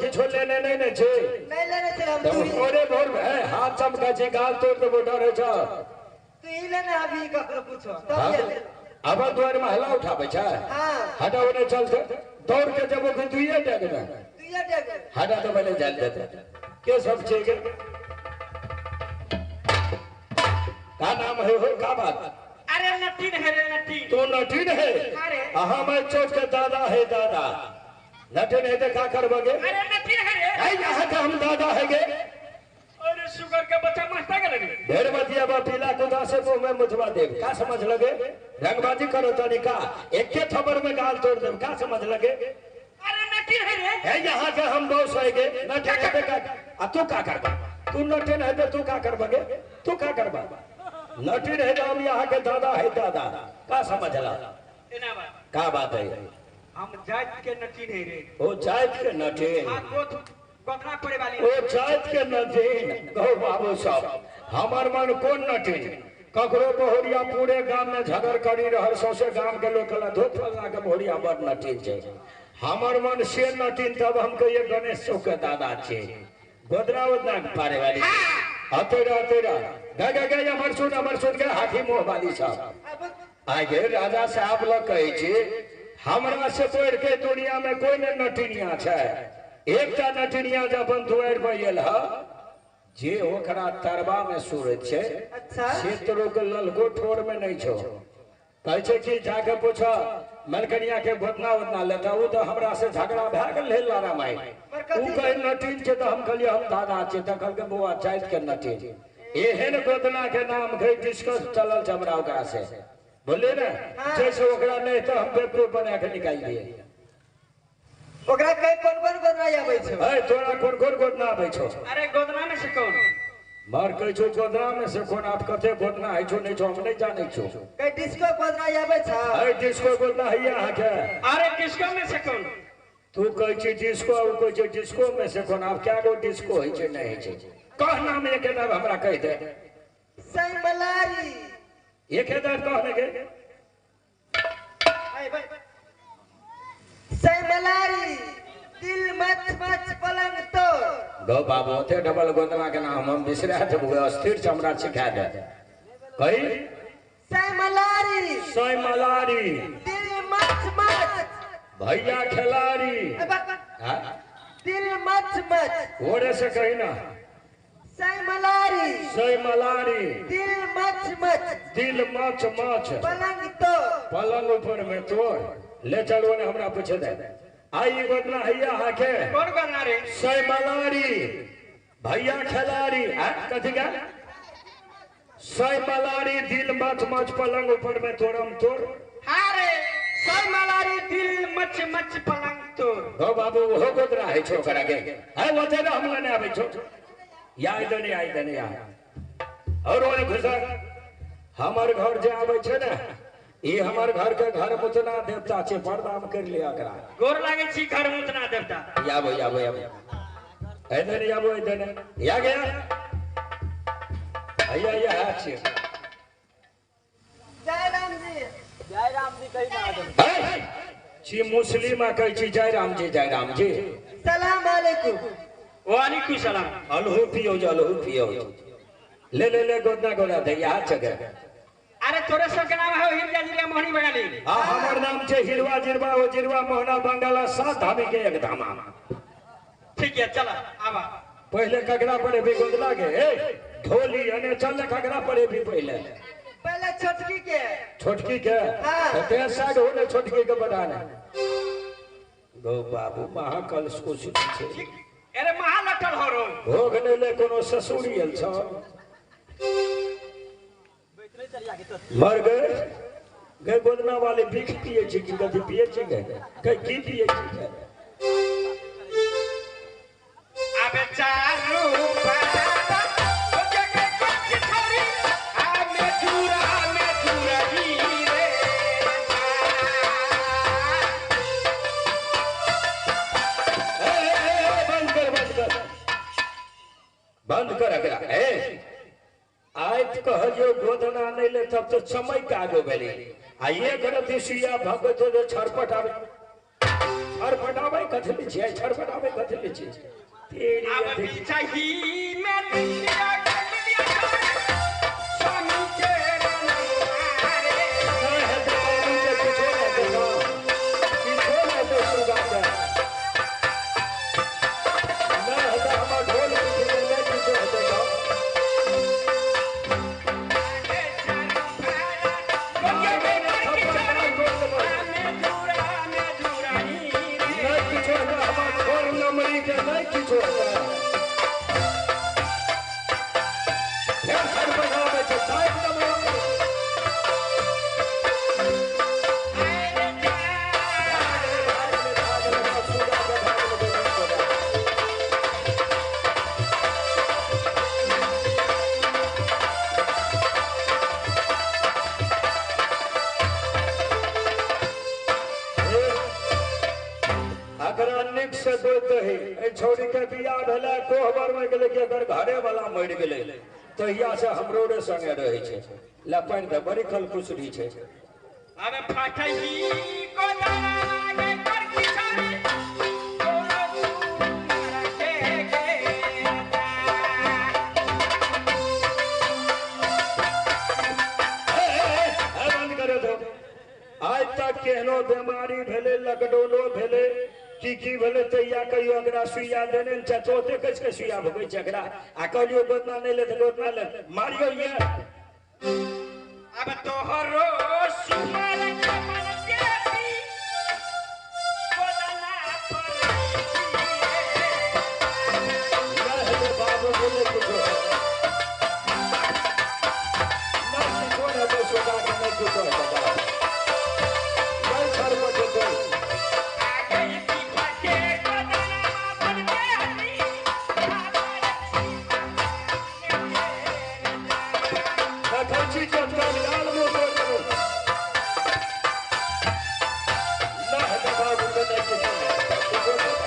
किछो लेने नहीं छे नहीं लेने छे हम तो तू मोरे भोर में हाथ चमका छी गाल तोड़ के बोटा रे छ तू ही लेने अभी ककरो पूछो तब हाँ? ये ले अब द्वार में हला उठाबे छ हां हटा ओने चल दौड़ के जब तू ये डेग में तू ये डेग हटा तो पहले जल देते के सब छे के का नाम है हो का बात अरे नटीन है रे नटीन तो नटीन है अरे मैं चोट के दादा है दादा नटीन है तो का करबगे अरे नटीन है रे है यहाँ का हम दादा है गे अरे शुगर का बच्चा मस्ता के लगे ढेर बतिया बा पीला खुदा से मुंह में मुझवा दे का समझ लगे रंगबाजी करो तरीका एक के थबर में गाल तोड़ दे का समझ लगे अरे नटीन है रे यहाँ के हम बॉस है गे नटीन है का तू का करबा तू नटीन है तो तू का करबगे तू का करबा नटीन है तो हम यहाँ के दादा है दादा का समझला एना बात का बात है हम जात के नटीन है रे ओ जात के नटीन हां गोतना पड़े वाली ओ जात के नटीन कहो बाबू साहब हमार मन कौन नटीन ककरो बहुरिया पूरे गांव में झगड़ करी रहल सौसे गांव के लोग कला धोत फलना के बहुरिया बड़ नटीन छे हमार मन से नटीन तब हम कहिए गणेश चौक के दादा छे गोदरा उदना पारे वाली तेरा गे हमर सुन के हाथी मोह वाली साहब आगे राजा साहब लोग कहे छे हमरा से बढ़ के दुनिया में कोई ने नटीनिया छे एकटा नटीनिया जब दुआर पर आयल ह जे ओकरा तरबा में सूरज छे अच्छा से तोरो के ललगो ठोर में नहीं छो कहे छे कि जाके पूछो मलकनिया के गोतना उतना लेता उ तो हमरा से झगड़ा भ गेल है लारा माई उ कहे नटीन छे तो हम कहलिए हम दादा छे त कहल के बुआ जाइत के नटीन एहन गोदना के नाम गई डिस्कस चलल हमरा ओकरा से बोले ना जैसे ओकरा नहीं तो हम बेवकूफ बना के निकाल दिए ओकरा कई कौन गोदना आबै छो ए तोरा कौन गोदना आबै छो अरे गोदना में से कौन मार कह छो गोदना में से कोन आप कते गोदना है छो नहीं छो हम नहीं जाने छो कई डिस्को गोदना आबै छ ए डिस्को गोदना है यहाँ के अरे डिस्को में से कौन तू कह छी डिस्को और कह छी डिस्को में से कोन आप क्या गो डिस्को है छे नहीं छे कह नाम एक नाम हमरा कह दे सई मलारी एक नाम कह लगे आई भाई सई मलारी दिल मच मच पलंग तोड़ गो बाबू थे डबल गोदना के नाम हम बिसरा जब अस्थिर चमड़ा सिखा दे कही सई मलारी दिल मच मच भैया खिलाड़ी दिल मच मच ओरे से कही ना सई मलारी दिल मच मच पलंग ऊपर में तोड़ ले चलो ने हमरा पूछे दे आई गोदना हैया हाके कौन गोदना रे सई मलारी भैया खिलाड़ी कथी का सई मलारी दिल मच मच पलंग ऊपर में तोड़म तोड़ हां रे सई मलारी दिल मच मच पलंग तोड़ हो बाबू हो गोदरा है छोकरा के है वो तेरा हम लेने आवे छो याद नहीं आ और ओने घुसा हमर घर जे आवे छे ना ई हमर घर के घर मुतना देवता छे प्रणाम कर लिया करा गोर लागे छी घर मुतना देवता याबो इधर याबो इधर या गया भैया ये है छे जय राम जी कही ना है छी मुस्लिम कह छी जय राम जी सलाम अलैकुम वालेकुम सलाम अलहु पियो ले गोदना गोला दे हाथ जगह अरे तोरे सब के नाम है हिरवा जिला मोहनी बंगाली हां हमर नाम छे हिरवा जिरवा ओ जिरवा मोहना बंगाला सात धामी के एक धामा ठीक है चला आवा पहले कगड़ा पड़े भी गोदला के ए ढोली अने चल कगड़ा पड़े भी पहले छोटकी के हाँ। तो तेरे साइड होने छोटकी के बनाना गो बाबू महाकल को छे अरे महालटल हो रो हो गने ले कोनो ससुरियल छ मर गए गोदना वाले भीख पिए छी कि कथी पिए छी गए की पिए छी अबे चारू बंद कर अगला आज कहलियो गोदना नहीं ले तब तो समय का आगो बेली आ ये कर दिसिया भगत जो छरपट आवे छड़फड़ावे कथले छे छड़फड़ावे कथले छे तेरी अब अधिक बिछही में दुनिया गलिया स्वामी के रनवारे ना है तो बाबू के कुछो ना देगा किछो ना दे सुगा के ना है तो हमार ढोल के ना कुछो देगा नहीं किछो फिर सर बनावे छे साइड दबावे अगर निक से दो दही ए छोड़ी के बियाह भेला कोहबर में गेले के अगर घरे वाला मर गेले तो हिया से हमरो रे संगे रहे छे लपन के बड़ी खलकुसरी छे अब फाटही को दाना लागे कर किछारी तोरा मारा के बंद करे दो आज तक केहनो बीमारी भेले लकडोलो भेले की भेले तो या कहियो अगरा सुइया देने न चोते कस के सुइया भगै चकरा आ कहलियो गोतना नहीं ले तो गोतना ले मारियो ये अब तोहरो सुमर के मन देवी कोदना पर ना है बाबू बोले कुछो ना कोना तो सोगा के नहीं कुछो दादा चल छड़ पर दो आगे पीछा के कोदना पर देवी खर्ची चंदन लाल मो करो ना है बाबू को नहीं कुछो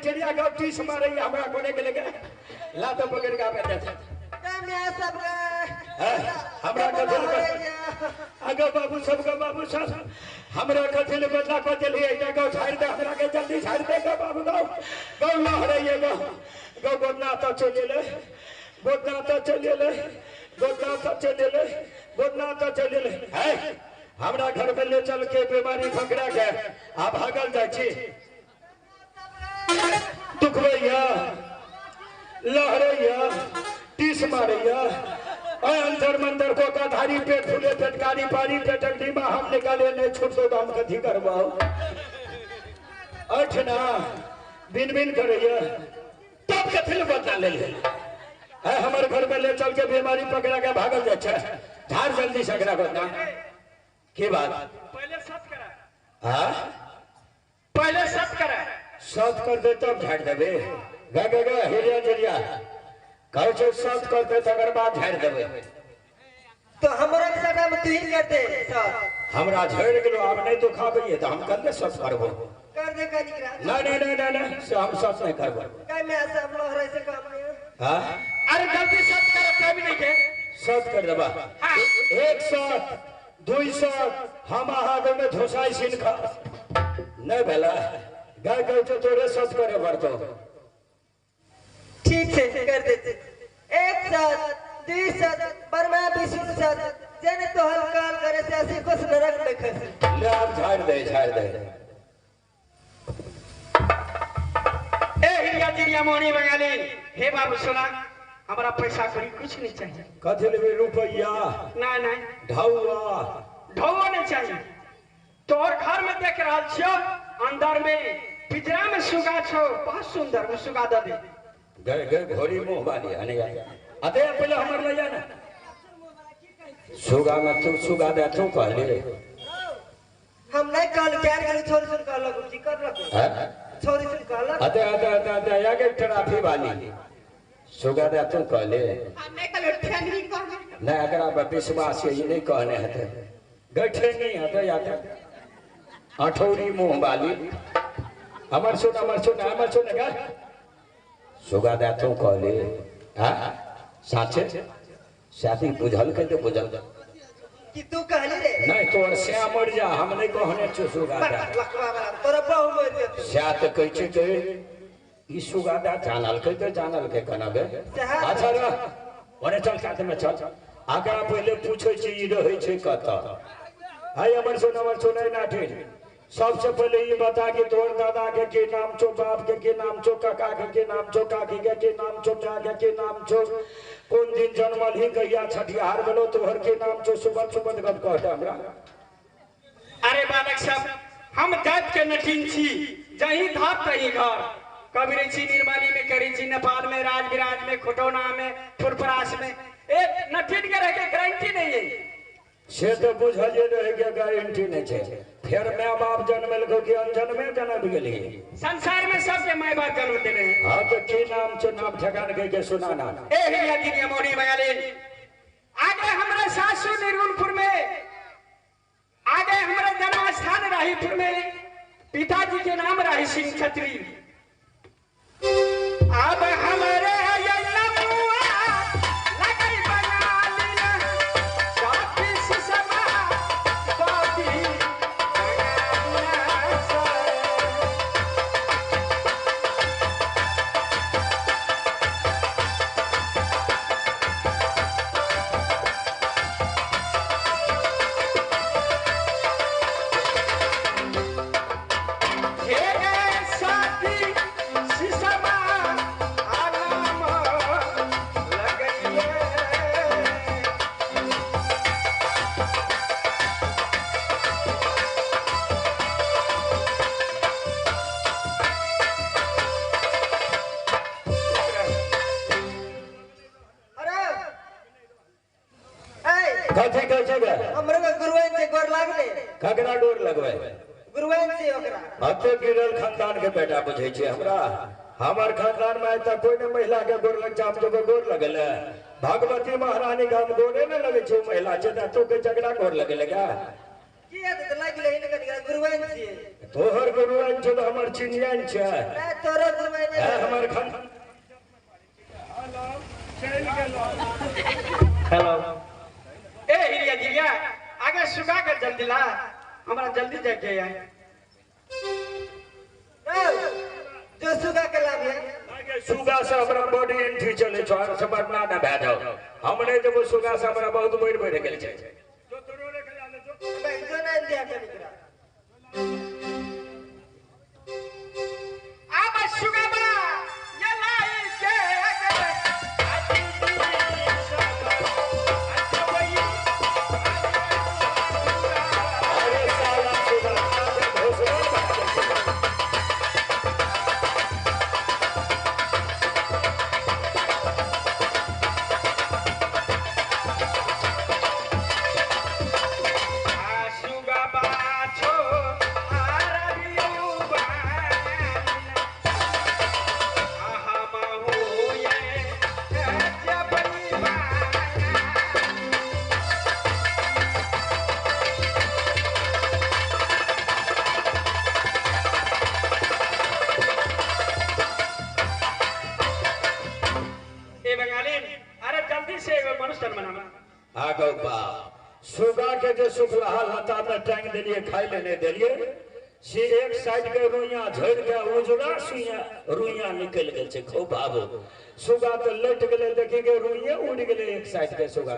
चिड़िया का टीस मारे हमरा कोने के लेके लातो पकड़ के आवे देता कमिया सब हमरा कथल आगे बाबू सब का बाबू सब हमरा कथल बदला को चली ऐटा को छाड़ दे हमरा के जल्दी छाड़ दे गो बाबू गो गो लहरइए गो गो गोदना तो चले ले गोदना तो चले ले गोदना तो चले ले गोदना तो चले ले है हमरा घर में ले चल के बीमारी पकड़ा के आ भागल जाय छी दुखवैया लहरैया टीस मारैया अंदर मंदर को का धारी पेट फूले फटकारी पारी पेटक डीमा हम निकाले नहीं छूट दो हम कथी करवाओ अठना बिन बिन करैया तब कथी बदला ले है हमारे घर में ले चल के बीमारी पकड़ा के भागल जाय छै झाड़ जल्दी सकरा बदना की बात पहले सच करा हां पहले सत करे। सत कर दे तब झाड़ देबे। गा हेरिया जरिया कहे छे सत कर दे तकर बाद झाड़ देबे। तो हमरा के साथ में तू ही कर दे सर। हमरा झड़ गेलो अब नहीं तो खाबे तो हम कर दे सत करबो। कर दे का निकरा। नहीं से हम सत नहीं करबो। काय में ऐसा हम लोग रह से काम नहीं। हां अरे गलती सत करे तब नहीं के सत कर देबा। हाँ। एक सत दुई सत हम आहा में धोसाई सिन खा नहीं भेला। गाय कहे तो तोरे सत करे पड़तो। ठीक है कर देते। एक साथ दुई साथ बरमा बिसुन साथ जने तो हल काल करे से ऐसी कुछ नरक में खस। ले आप झाड़ दे ए हिरिया जिरिया मोहनी बंगाली हे बाबू सुना हमारा पैसा करी कुछ नहीं चाहिए। कथी लेबे रुपया नहीं ढौआ ढोवो नहीं चाहिए। तोर घर में देख रहा छो अंदर में पिंजरा में सुगा छो बहुत सुंदर वो सुगा दे दे। गए घोड़ी मुंह वाली हने अते पहले हमर ले जाना सुगा में तू सुगा दे तू कहले हम नहीं काल ज्ञान करे छोरी सुन काल लगो जी कर लगो। हैं छोरी सुन काल अते आगे ट्रैफिक वाली सुगा दे तू कहले हमने कल उठा नहीं कहने नहीं अगर आप विश्वास ये नहीं कहने हते गठे नहीं हते आते अठौरी मुंह वाली हमर सुन का सुगा दे तू कहले हां साचे शादी बुझल के तो बुझल कि तू कहली रे नहीं तोर से मर जा हम नहीं कहने छु सुगा दे लखवा वाला तोरा बहु मर दे सात कह छे के ई सुगा दे जानल के कनबे अच्छा रे ओने चल साथ में चल आकरा पहले पूछै छी ई रहै छै कत हाय हमर सुन ना ठीक सबसे पहले ये बता कि तोर दादा के नाम छो बाप के नाम छो काका के नाम छो काकी के नाम छो चाचा के नाम छो कौन दिन जन्मल ही कहिया छठियार भेलो तोहर के नाम छो सुबह गप कहता हमरा। अरे बालक सब हम जात के नठीन छी जही धाप तही घर कबीर छी निर्मली में करी छी नेपाल में राज विराज में खुटौना में फुरपरास में एक नठीन के रह के गारंटी नहीं है से तो बुझलिए रहे के गारंटी नहीं छे। फिर माँ बाप जन्मल को कि अनजन्मे जन्म गेली संसार में सबके माय बाप जन्म देने हैं। हां तो की नाम छो नाम ठकान के सुना ना ए हिया जी मोड़ी बयाले आगे हमारे सासू निर्गुणपुर में आगे हमारे जन्म स्थान राहीपुर में पिताजी के नाम राही सिंह छत्री। अब हमारे कथी कह छे हमरे के गुरुवन से गोर लागले ककरा डोर लगवे गुरुवन से ओकरा हते गिरल खानदान के बेटा बुझै छे हमरा हमर खानदान में त कोई ने महिला के गोर लग जाम जो गोर लगल भगवती महारानी का गोरे न लगे छे महिला छे त तो के झगड़ा गोर लगल का की है तो लागले इन के गुरुवन से तोहर गुरुवन छे तो हमर चिनियान छे मैं तोरो गुरुवन है हमर खान हेलो ए हिरिया जिरिया आगे सुगा के जल्दी ला हमरा जल्दी जाके आए जो सुगा के लाभ है आगे सुगा से हमरा बॉडी एंट्री चले छ और सब ना भे जाओ हमने जब सुगा से हमरा बहुत बढ़ गेल छे जो तोरो रे खला ले जो ना दिया के निकला अब सुगा बा ये लाई के मास्टर मना आगो बा सुगा के जो सुखलहा लता में टांग दिलिए खाई लेने दिलिए से एक साइड के रुइया झड़ के उजड़ा सुइया रुइया निकल गए छे खूब बाबू सुगा तो लट गेले देखी के रुइया उड़ गेले एक साइड के सुगा